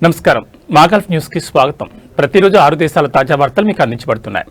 నమస్కారం మాగల్ఫ్ న్యూస్ కి స్వాగతం. ప్రతిరోజు 6 దేశాల తాజా వార్తలు మీకు అందించబడుతున్నాయి.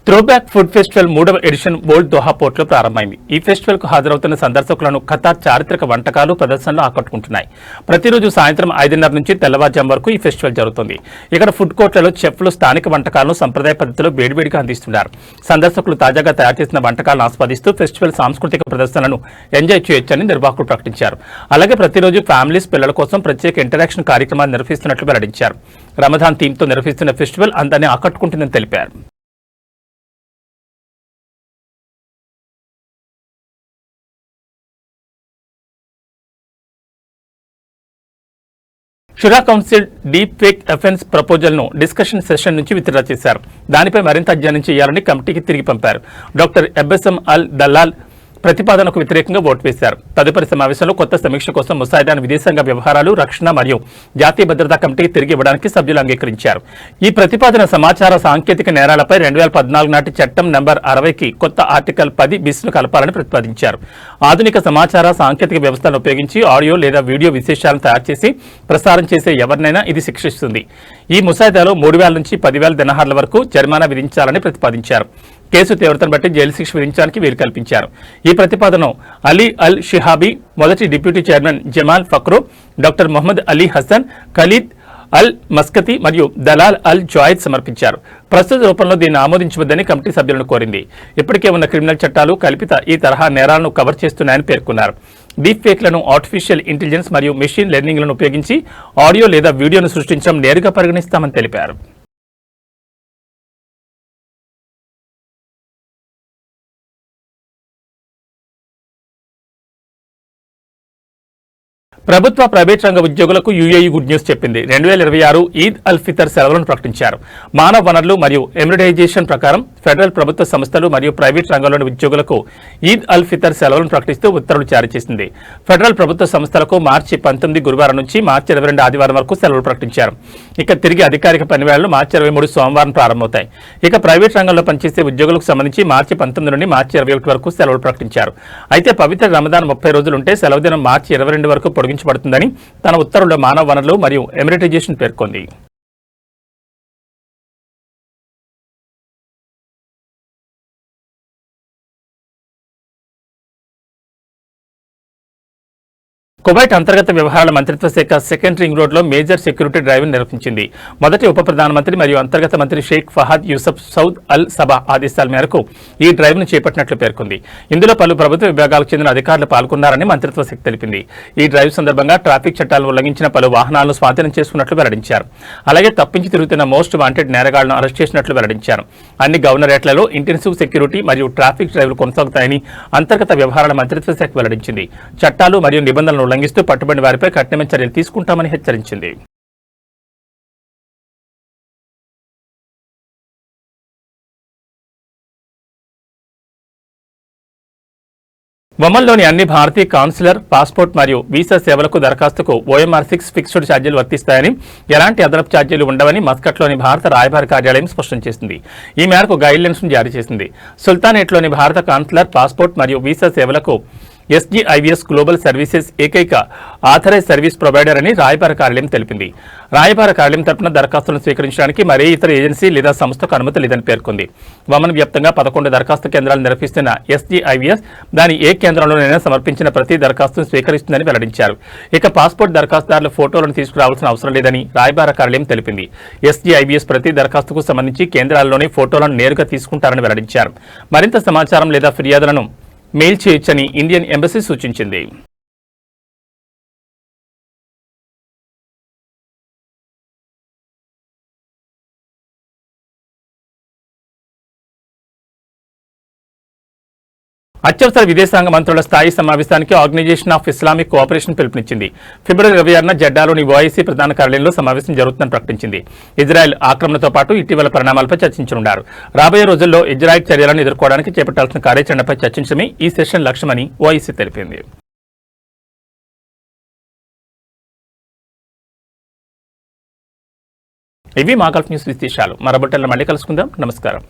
థ్రోబ్యాక్ ఫుడ్ ఫెస్టివల్ 3వ ఎడిషన్ ఓల్డ్ దోహా పోర్టులో ప్రారంభమైంది. ఈ ఫెస్టివల్ కు హాజరవుతున్న సందర్శకులను ఖతార్ చారిత్రక వంటకాలు ప్రదర్శనలు ఆకట్టుకుంటున్నాయి. ప్రతిరోజు సాయంత్రం 5:30 నుంచి తెల్లవారుజాము వరకు ఈ ఫెస్టివల్ జరుగుతుంది. ఇక్కడ ఫుడ్ కోర్టులలో చెఫ్లు స్థానిక వంటకాలను సంప్రదాయ పద్ధతిలో వేడివేడిగా అందిస్తున్నారు. సందర్శకులు తాజాగా తయారు చేసిన వంటకాలను ఆస్వాదిస్తూ ఫెస్టివల్ సాంస్కృతిక ప్రదర్శనలను ఎంజాయ్ చేయొచ్చని నిర్వాహకులు ప్రకటించారు. అలాగే ప్రతిరోజు ఫ్యామిలీస్ పిల్లల కోసం ప్రత్యేక ఇంటరాక్షన్ కార్యక్రమాలు నిర్వహిస్తున్నట్లు వెల్లడించారు. రమదాన్ థీమ్తో నిర్వహిస్తున్న ఫెస్టివల్ అందరినీ ఆకట్టుకుంటుందని తెలిపారు. Shura council deep fake offence proposal ను డిస్కషన్ సెషన్ నుంచి విత్డ్రా చేశారు. దానిపై మరింత అధ్యయనం చేయాలని కమిటీకి తిరిగి పంపారు. డాక్టర్ ఎబ్బెసం అల్ దలాల్ ప్రతిపాదనకు వ్యతిరేకంగా ఓటు వేశారు. తదుపరి సమావేశంలో కొత్త సమీక్ష కోసం ముసాయిదాను విదేశాంగ వ్యవహారాలు, రక్షణ మరియు జాతీయ భద్రతా కమిటీకి తిరిగి ఇవ్వడానికి సభ్యులు అంగీకరించారు. ఈ ప్రతిపాదన సమాచార సాంకేతిక నేరాలపై 2014 నాటి చట్టం నంబర్ 60కి కొత్త ఆర్టికల్ 10 బిస్ను కలపాలని ప్రతిపాదించారు. ఆధునిక సమాచార సాంకేతిక వ్యవస్థలను ఉపయోగించి ఆడియో లేదా వీడియో విశేషాలను తయారు చేసి ప్రసారం చేసే ఎవరినైనా ఇది శిక్షిస్తుంది. ఈ ముసాయిదాలో 3,000 నుంచి 10,000 దినార్ల వరకు జరిమానా విధించాలని ప్రతిపాదించారు. కేసు తీవ్రతను బట్టి జైలు శిక్ష విధించడానికి వీలు కల్పించారు. ఈ ప్రతిపాదనను అలీ అల్ షిహాబీ, మొదటి deputy chairman Jamal Fakhroo, doctor Mohammed Ali Hasan, Khalid Al Maskati మరియు దలాల్ అల్ జాయిద్ సమర్పించారు. ప్రస్తుత రూపంలో దీన్ని ఆమోదించవద్దని కమిటీ సభ్యులను కోరింది. ఇప్పటికే ఉన్న క్రిమినల్ చట్టాలు కల్పిత ఈ తరహా నేరాలను కవర్ చేస్తున్నాయని పేర్కొన్నారు. డీప్ ఫేక్లను ఆర్టిఫిషియల్ ఇంటెలిజెన్స్ మరియు మెషిన్ లెర్నింగ్లను ఉపయోగించి ఆడియో లేదా వీడియోను సృష్టించడం నేరుగా పరిగణిస్తామని తెలిపారు. ప్రభుత్వ, ప్రైవేట్ రంగ ఉద్యోగులకు యూఏఈ గుడ్ న్యూస్ చెప్పింది. 2026 ఈద్ అల్ ఫితర్ సెలవులను ప్రకటించారు. మానవ వనరులు మరియు ఎమిరిటైజేషన్ ప్రకారం ఫెడరల్ ప్రభుత్వ సంస్థలు మరియు ప్రైవేట్ రంగంలోని ఉద్యోగులకు ఈద్ అల్ ఫితర్ సెలవులను ప్రకటిస్తూ ఉత్తర్వులు జారీ చేసింది. ఫెడరల్ ప్రభుత్వ సంస్థలకు మార్చి 19 గురువారం నుంచి మార్చి 22 ఆదివారం వరకు సెలవులు ప్రకటించారు. ఇక తిరిగి అధికారిక పనివేళలు మార్చి 23 సోమవారం ప్రారంభమవుతాయి. ఇక ప్రైవేట్ రంగంలో పనిచేసే ఉద్యోగులకు సంబంధించి మార్చి 19 నుండి మార్చి 21 వరకు సెలవులు ప్రకటించారు. అయితే పవిత్ర రమదాన్ 30 రోజులుంటే సెలవు దినం మార్చి 22 వరకు పొడిగించబడుతుందని తన ఉత్తర్వుల్లో మానవ వనరులు మరియు ఎమిరిటైజేషన్ పేర్కొంది. కువైట్ అంతర్గత వ్యవహారాల మంత్రిత్వ శాఖ సెకండ్ రింగ్ రోడ్లో మేజర్ సెక్యూరిటీ డ్రైవ్ నిర్వహించింది. మొదటి ఉప ప్రధానమంత్రి మరియు అంతర్గత మంత్రి షేక్ ఫహాద్ యూసఫ్ సౌద్ అల్ సబా ఆదేశాల మేరకు ఈ డ్రైవ్ను చేపట్టినట్లు పేర్కొంది. ఇందులో పలు ప్రభుత్వ విభాగాలకు చెందిన అధికారులు పాల్గొన్నారని మంత్రిత్వ శాఖ తెలిపింది. ఈ డ్రైవ్ సందర్భంగా ట్రాఫిక్ చట్టాలను ఉల్లంఘించిన పలు వాహనాలను స్వాధీనం చేసుకున్నట్లు వెల్లడించారు. అలాగే తప్పించి తిరుగుతున్న మోస్ట్ వాంటెడ్ నేరగాళ్లను అరెస్ట్ చేసినట్లు వెల్లడించారు. అన్ని గవర్నరేట్లలో ఇంటెన్సివ్ సెక్యూరిటీ మరియు ట్రాఫిక్ డ్రైవ్లు కొనసాగుతాయని అంతర్గత వ్యవహారాల మంత్రిత్వ శాఖ వెల్లడించింది. చట్టాలు మరియు నిబంధనలను ఉల్లంఘిస్తూ పట్టుబడిన వారిపై కఠినమైన చర్యలు తీసుకుంటామని హెచ్చరించింది. ఒమన్లోని అన్ని భారతీయ కాన్సులర్, పాస్పోర్ట్ మరియు వీసా సేవలకు దరఖాస్తుకు OMR6 ఫిక్స్డ్ ఛార్జీలు వర్తిస్తాయని, ఎలాంటి అదనపు ఛార్జీలు ఉండవని మస్కట్లోని భారత రాయబార కార్యాలయం స్పష్టం చేసింది. ఈ మేరకు గైడ్లైన్స్ జారీ చేసింది. సుల్తానేట్లోని భారత కాన్సులర్, పాస్పోర్ట్ మరియు వీసా సేవలకు SGIVS గ్లోబల్ సర్వీసెస్ ఏకైక ఆథరైజ్ సర్వీస్ ప్రొవైడర్ అని రాయబార కార్యాలయం తెలిపింది. రాయబార కార్యాలయం తరపున దరఖాస్తులను స్వీకరించడానికి మరే ఇతర ఏజెన్సీ లేదా సంస్థకు అనుమతి లేదని పేర్కొంది. ఒమన్ వ్యాప్తంగా 11 దరఖాస్తు కేంద్రాలు నిర్వహిస్తున్న SGIVS దాని ఏ కేంద్రంలోనైనా సమర్పించిన ప్రతి దరఖాస్తును స్వీకరిస్తుందని వెల్లడించారు. ఇక పాస్పోర్ట్ దరఖాస్తుదారుల ఫోటోలను తీసుకురావాల్సిన అవసరం లేదని రాయబార కార్యాలయం తెలిపింది. SGIVS ప్రతి దరఖాస్తుకు సంబంధించి కేంద్రాల్లోని ఫోటోలను నేరుగా తీసుకుంటారని వెల్లడించారు. మరింత సమాచారం లేదా ఫిర్యాదులను మెయిల్ చేయొచ్చని ఇండియన్ ఎంబసీ సూచించింది. అత్యవసర విదేశాంగ మంత్రుల స్థాయి సమావేశానికి ఆర్గనైజేషన్ ఆఫ్ ఇస్లామిక్ కోఆపరేషన్ పిలుపునిచ్చింది. ఫిబ్రవరి 26న జెడ్డాలోని ఓఐసీ ప్రధాన కార్యాలయంలో సమావేశం జరుగుతుందని ప్రకటించింది. ఇజ్రాయెల్ ఆక్రమణతో పాటు ఇటీవల పరిణామాలపై చర్చించనున్నారు. రాబోయే రోజుల్లో ఇజ్రాయెల్ చర్యలను ఎదుర్కోవడానికి చేపట్టాల్సిన కార్యాచరణపై చర్చించడమే ఈ సెషన్ లక్ష్యమని ఓఐసీ తెలిపింది. ఇవి మా గల్ఫ్ న్యూస్ విశేషాలు. మరో బులెటిన్లో మళ్ళీ కలుసుకుందాం. నమస్కారం.